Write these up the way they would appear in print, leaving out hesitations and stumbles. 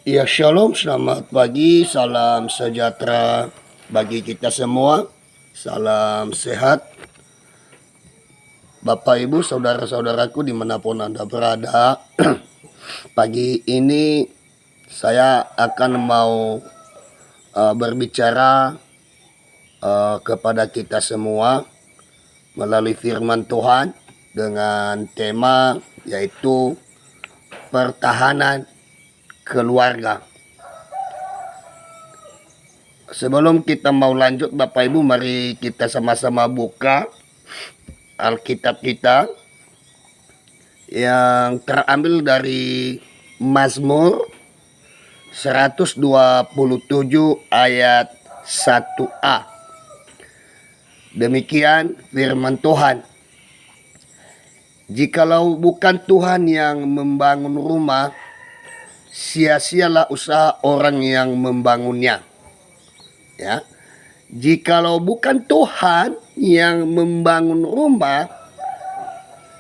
Ya shalom, selamat pagi, salam sejahtera bagi kita semua, salam sehat. Bapak Ibu, saudara-saudaraku dimanapun Anda berada. Pagi ini saya akan mau berbicara kepada kita semua melalui firman Tuhan dengan tema yaitu pertahanan keluarga. Sebelum kita mau lanjut Bapak Ibu, mari kita sama-sama buka Alkitab kita yang terambil dari Mazmur 127 ayat 1a. Demikian firman Tuhan. Jikalau bukan Tuhan yang membangun rumah, sia-sialah usaha orang yang membangunnya. Ya. Jikalau bukan Tuhan yang membangun rumah,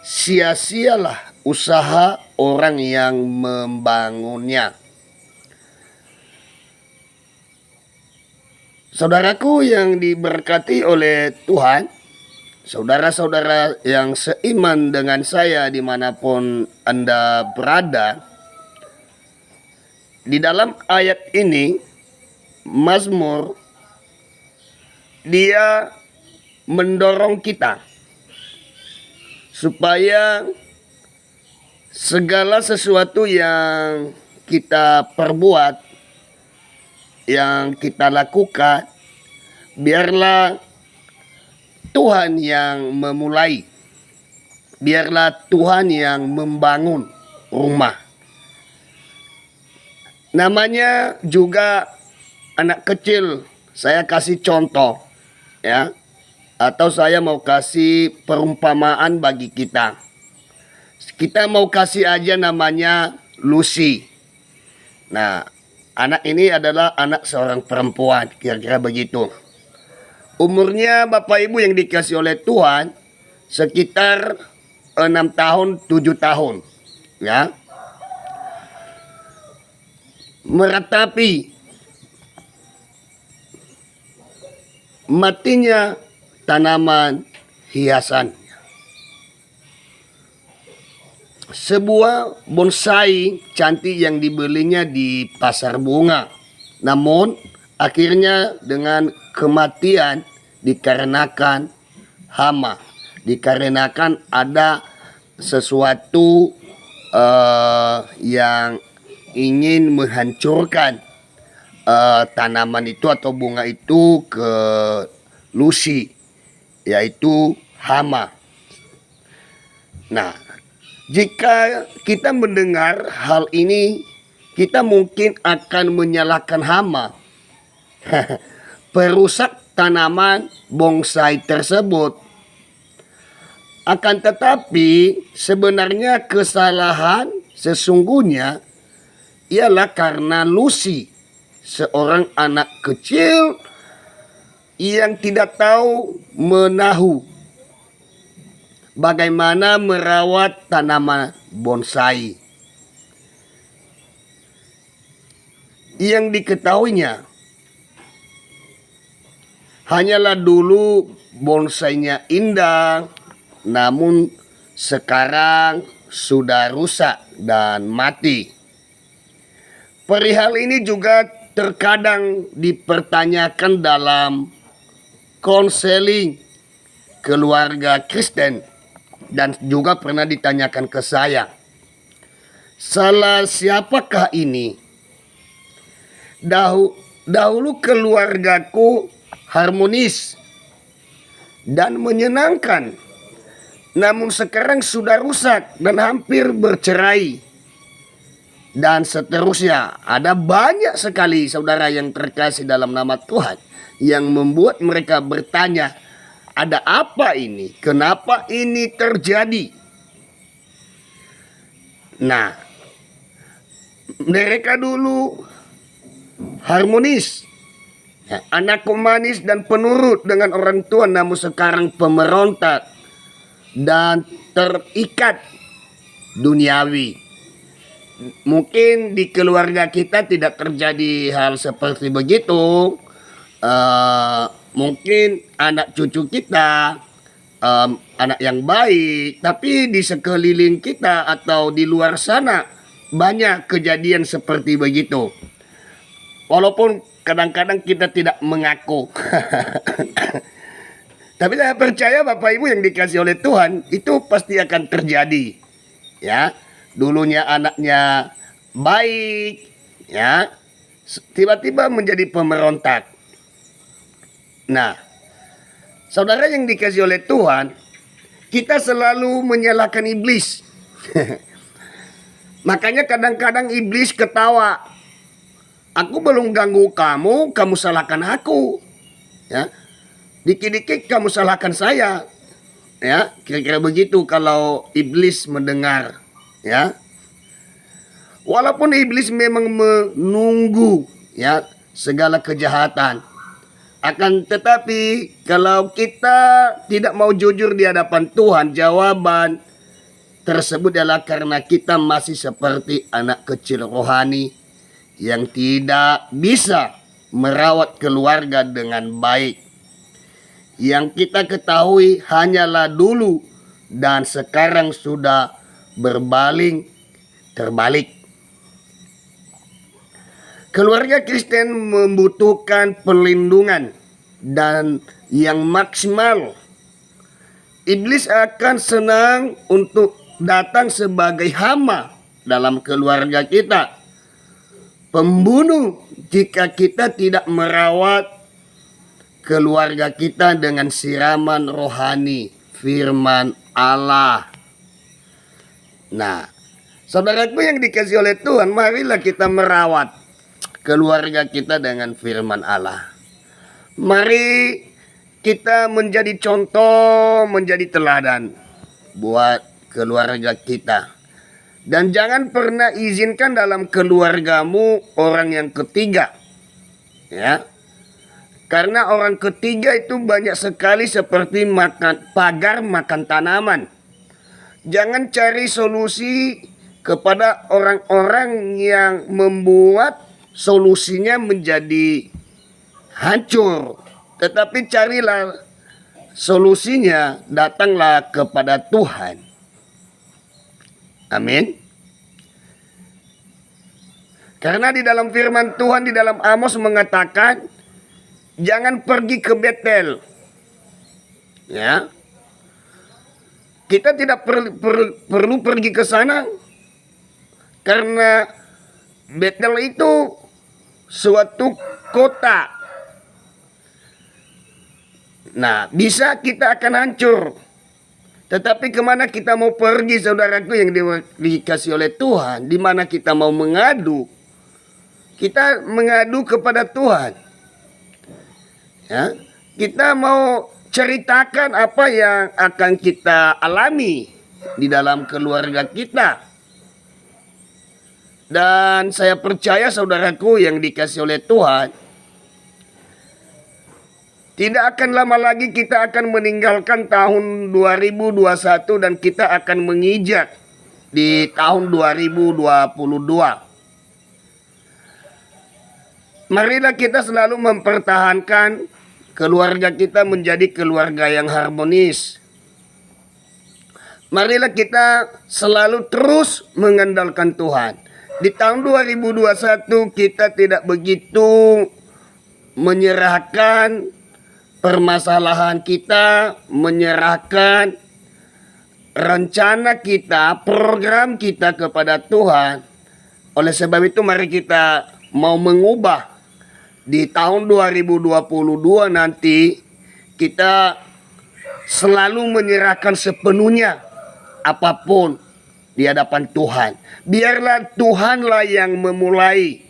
sia-sialah usaha orang yang membangunnya. Saudaraku yang diberkati oleh Tuhan, saudara-saudara yang seiman dengan saya dimanapun Anda berada, di dalam ayat ini Mazmur dia mendorong kita supaya segala sesuatu yang kita perbuat, yang kita lakukan, biarlah Tuhan yang memulai, biarlah Tuhan yang membangun rumah. Namanya juga anak kecil, saya kasih contoh ya, atau saya mau kasih perumpamaan bagi kita. Kita mau kasih aja namanya Lucy. Nah, anak ini adalah anak seorang perempuan, kira-kira begitu. Umurnya Bapak Ibu yang dikasih oleh Tuhan sekitar 6 tahun, 7 tahun. Ya. Meratapi matinya tanaman hiasan. Sebuah bonsai cantik yang dibelinya di pasar bunga. Namun akhirnya dengan kematian dikarenakan hama. Dikarenakan ada sesuatu yang ingin menghancurkan tanaman itu atau bunga itu ke Lucy, yaitu hama. Nah, jika kita mendengar hal ini, kita mungkin akan menyalahkan hama, perusak tanaman bonsai tersebut. Akan tetapi sebenarnya kesalahan sesungguhnya ialah karena Lucy, seorang anak kecil yang tidak tahu menahu bagaimana merawat tanaman bonsai. Yang diketahuinya hanyalah dulu bonsainya indah, namun sekarang sudah rusak dan mati. Perihal ini juga terkadang dipertanyakan dalam konseling keluarga Kristen dan juga pernah ditanyakan ke saya. Salah siapakah ini? Dahulu keluargaku harmonis dan menyenangkan, namun sekarang sudah rusak dan hampir bercerai. Dan seterusnya, ada banyak sekali saudara yang terkasih dalam nama Tuhan yang membuat mereka bertanya, ada apa ini? Kenapa ini terjadi? Nah, mereka dulu harmonis, anakku manis dan penurut dengan orang tua, namun sekarang pemberontak dan terikat duniawi. Mungkin di keluarga kita tidak terjadi hal seperti begitu. Mungkin anak cucu kita anak yang baik, tapi di sekeliling kita atau di luar sana banyak kejadian seperti begitu. Walaupun kadang-kadang kita tidak mengaku. Tapi saya percaya Bapak Ibu yang dikasih oleh Tuhan itu pasti akan terjadi. Ya, dulunya anaknya baik, ya, tiba-tiba menjadi pemberontak. Nah, saudara yang dikasih oleh Tuhan, kita selalu menyalahkan iblis. Makanya kadang-kadang iblis ketawa. Aku belum ganggu kamu, kamu salahkan aku. Ya, dikit-dikit kamu salahkan saya. Ya, kira-kira begitu kalau iblis mendengar. Ya, walaupun iblis memang menunggu ya segala kejahatan, akan tetapi kalau kita tidak mau jujur di hadapan Tuhan, jawaban tersebut adalah karena kita masih seperti anak kecil rohani yang tidak bisa merawat keluarga dengan baik. Yang kita ketahui hanyalah dulu dan sekarang sudah terbalik. Keluarga Kristen membutuhkan perlindungan dan yang maksimal. Iblis akan senang untuk datang sebagai hama dalam keluarga kita. Pembunuh jika kita tidak merawat keluarga kita dengan siraman rohani firman Allah. Nah, saudaraku yang dikasih oleh Tuhan, marilah kita merawat keluarga kita dengan firman Allah. Mari kita menjadi contoh, menjadi teladan buat keluarga kita. Dan jangan pernah izinkan dalam keluargamu orang yang ketiga. Ya. Karena orang ketiga itu banyak sekali seperti pagar makan tanaman. Jangan cari solusi kepada orang-orang yang membuat solusinya menjadi hancur. Tetapi carilah solusinya, datanglah kepada Tuhan. Amin. Karena di dalam firman Tuhan di dalam Amos mengatakan, jangan pergi ke Betel. Ya. Kita tidak perlu pergi ke sana karena Betel itu suatu kota. Nah, bisa kita akan hancur. Tetapi kemana kita mau pergi, saudaraku yang dikasih oleh Tuhan? Di mana kita mau mengadu? Kita mengadu kepada Tuhan. Ya, kita mau ceritakan apa yang akan kita alami di dalam keluarga kita. Dan saya percaya saudaraku yang dikasih oleh Tuhan, tidak akan lama lagi kita akan meninggalkan tahun 2021 dan kita akan menginjak di tahun 2022. Marilah kita selalu mempertahankan keluarga kita menjadi keluarga yang harmonis. Marilah kita selalu terus mengandalkan Tuhan. Di tahun 2021 kita tidak begitu menyerahkan permasalahan kita, menyerahkan rencana kita, program kita kepada Tuhan. Oleh sebab itu mari kita mau mengubah. Di tahun 2022 nanti kita selalu menyerahkan sepenuhnya apapun di hadapan Tuhan. Biarlah Tuhanlah yang memulai.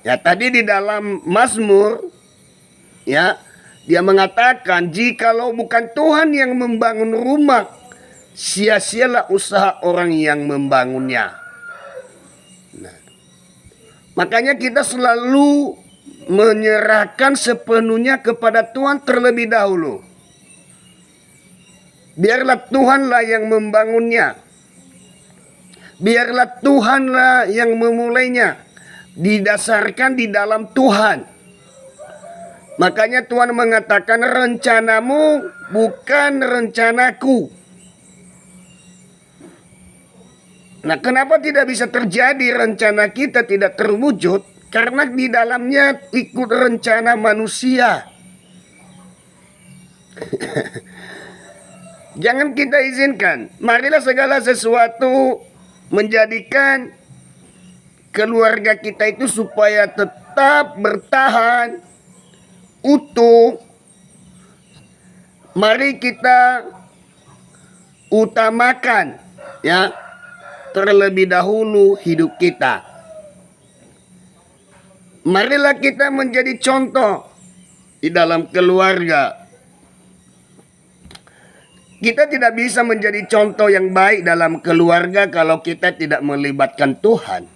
Ya, tadi di dalam Mazmur ya, dia mengatakan jikalau bukan Tuhan yang membangun rumah, sia-sialah usaha orang yang membangunnya. Nah, makanya kita selalu menyerahkan sepenuhnya kepada Tuhan terlebih dahulu. Biarlah Tuhanlah yang membangunnya. Biarlah Tuhanlah yang memulainya, didasarkan di dalam Tuhan. Makanya Tuhan mengatakan rencanamu bukan rencanaku. Nah, kenapa tidak bisa terjadi rencana kita tidak terwujud? Karena di dalamnya ikut rencana manusia. Jangan kita izinkan. Marilah segala sesuatu menjadikan keluarga kita itu supaya tetap bertahan utuh. Mari kita utamakan ya terlebih dahulu hidup kita. Marilah kita menjadi contoh di dalam keluarga. Kita tidak bisa menjadi contoh yang baik dalam keluarga kalau kita tidak melibatkan Tuhan.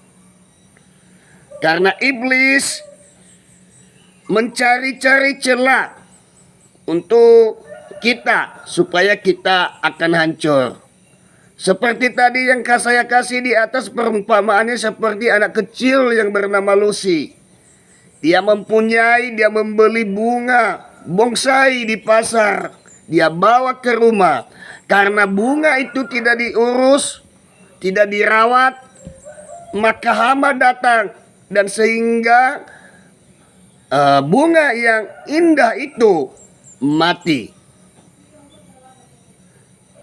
Karena iblis mencari-cari celah untuk kita supaya kita akan hancur. Seperti tadi yang saya kasih di atas perumpamaannya seperti anak kecil yang bernama Lucy. Dia membeli bunga bonsai di pasar. Dia bawa ke rumah. Karena bunga itu tidak diurus, tidak dirawat, maka hama datang. Dan sehingga bunga yang indah itu mati.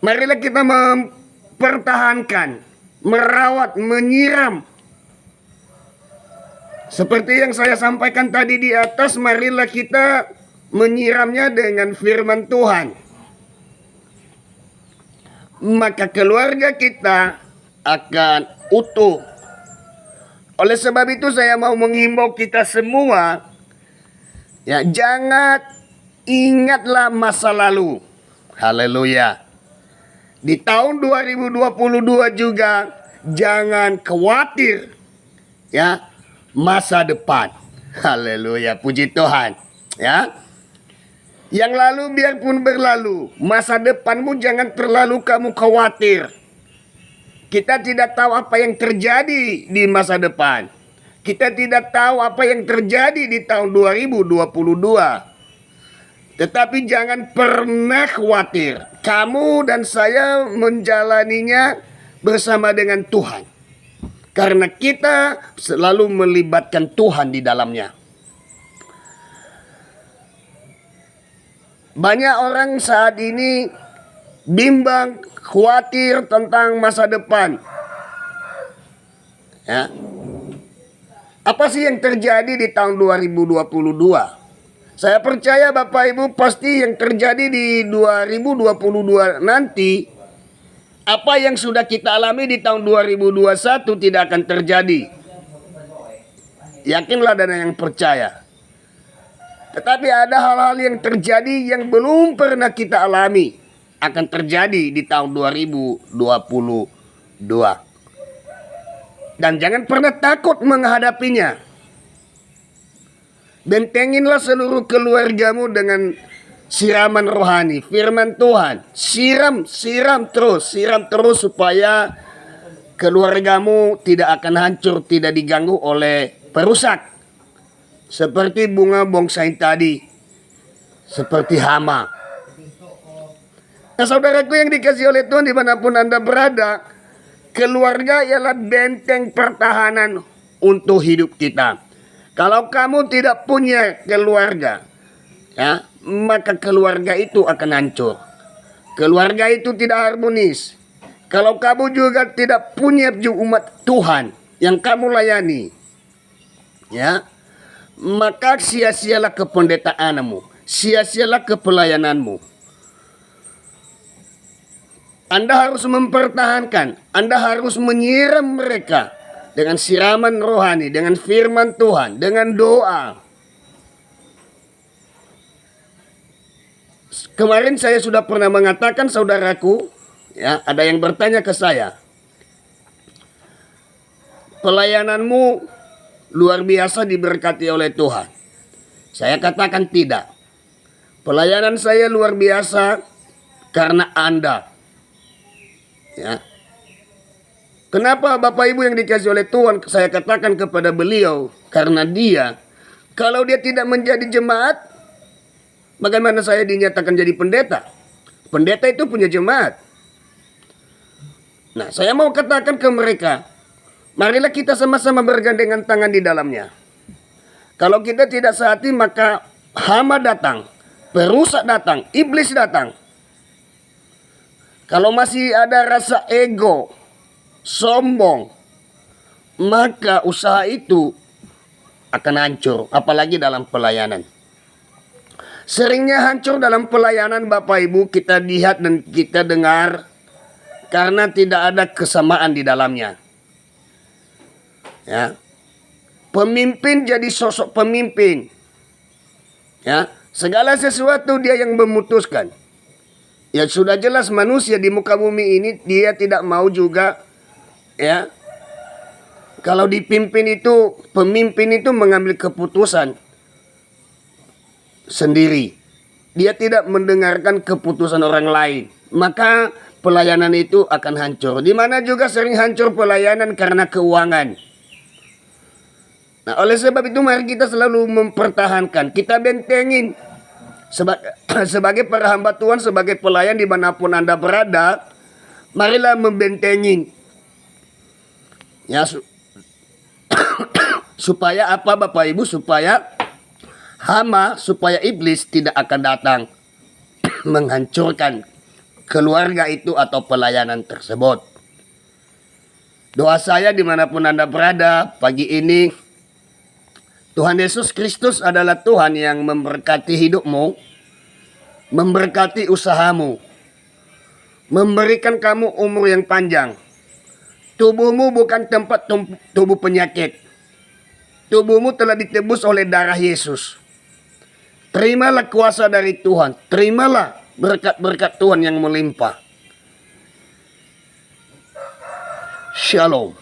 Marilah kita mempertahankan, merawat, menyiram. Seperti yang saya sampaikan tadi di atas, marilah kita menyiramnya dengan firman Tuhan. Maka keluarga kita akan utuh. Oleh sebab itu saya mau menghimbau kita semua, ya, jangan ingatlah masa lalu. Haleluya. Di tahun 2022 juga jangan khawatir ya masa depan. Haleluya, puji Tuhan. Ya. Yang lalu biarpun berlalu, masa depanmu jangan terlalu kamu khawatir. Kita tidak tahu apa yang terjadi di masa depan. Kita tidak tahu apa yang terjadi di tahun 2022. Tetapi jangan pernah khawatir. Kamu dan saya menjalaninya bersama dengan Tuhan. Karena kita selalu melibatkan Tuhan di dalamnya. Banyak orang saat ini bimbang, khawatir tentang masa depan. Ya. Apa sih yang terjadi di tahun 2022? Saya percaya Bapak Ibu pasti yang terjadi di 2022 nanti, apa yang sudah kita alami di tahun 2021 tidak akan terjadi. Yakinlah dan yang percaya. Tetapi ada hal-hal yang terjadi yang belum pernah kita alami akan terjadi di tahun 2022. Dan jangan pernah takut menghadapinya. Bentenginlah seluruh keluargamu dengan siraman rohani, firman Tuhan. Siram terus supaya keluargamu tidak akan hancur, tidak diganggu oleh perusak. Seperti bunga bonsai tadi, seperti hama. Nah, saudaraku yang dikasihi oleh Tuhan dimanapun Anda berada, keluarga ialah benteng pertahanan untuk hidup kita. Kalau kamu tidak punya keluarga, ya, maka keluarga itu akan hancur. Keluarga itu tidak harmonis. Kalau kamu juga tidak punya umat Tuhan yang kamu layani, ya, maka sia-sialah kependetaanmu, sia-sialah kepelayananmu. Anda harus mempertahankan, Anda harus menyiram mereka dengan siraman rohani, dengan firman Tuhan, dengan doa. Kemarin saya sudah pernah mengatakan, saudaraku, ya, ada yang bertanya ke saya, pelayananmu luar biasa diberkati oleh Tuhan. Saya katakan tidak. Pelayanan saya luar biasa karena Anda. Ya. Kenapa Bapak Ibu yang dikasih oleh Tuhan, saya katakan kepada beliau, karena dia, kalau dia tidak menjadi jemaat, bagaimana saya dinyatakan jadi pendeta? Pendeta itu punya jemaat. Nah, saya mau katakan ke mereka, marilah kita sama-sama bergandengan tangan di dalamnya. Kalau kita tidak sehati, maka hama datang, perusak datang, iblis datang. Kalau masih ada rasa ego, sombong, maka usaha itu akan hancur, apalagi dalam pelayanan. Seringnya hancur dalam pelayanan Bapak Ibu, kita lihat dan kita dengar karena tidak ada kesamaan di dalamnya. Ya. Pemimpin jadi sosok pemimpin. Ya, segala sesuatu dia yang memutuskan. Ya sudah jelas manusia di muka bumi ini dia tidak mau juga, ya. Kalau dipimpin itu, pemimpin itu mengambil keputusan sendiri. Dia tidak mendengarkan keputusan orang lain. Maka pelayanan itu akan hancur. Di mana juga sering hancur pelayanan karena keuangan. Nah, oleh sebab itu mari kita selalu mempertahankan. Kita bentengin. Sebagai para hamba Tuhan, sebagai pelayan dimanapun Anda berada, marilah membentengin. Ya, supaya apa Bapak Ibu? Supaya hama, supaya iblis tidak akan datang menghancurkan keluarga itu atau pelayanan tersebut. Doa saya dimanapun Anda berada pagi ini, Tuhan Yesus Kristus adalah Tuhan yang memberkati hidupmu, memberkati usahamu, memberikan kamu umur yang panjang. Tubuhmu bukan tempat tubuh penyakit. Tubuhmu telah ditebus oleh darah Yesus. Terimalah kuasa dari Tuhan. Terimalah berkat-berkat Tuhan yang melimpah. Shalom.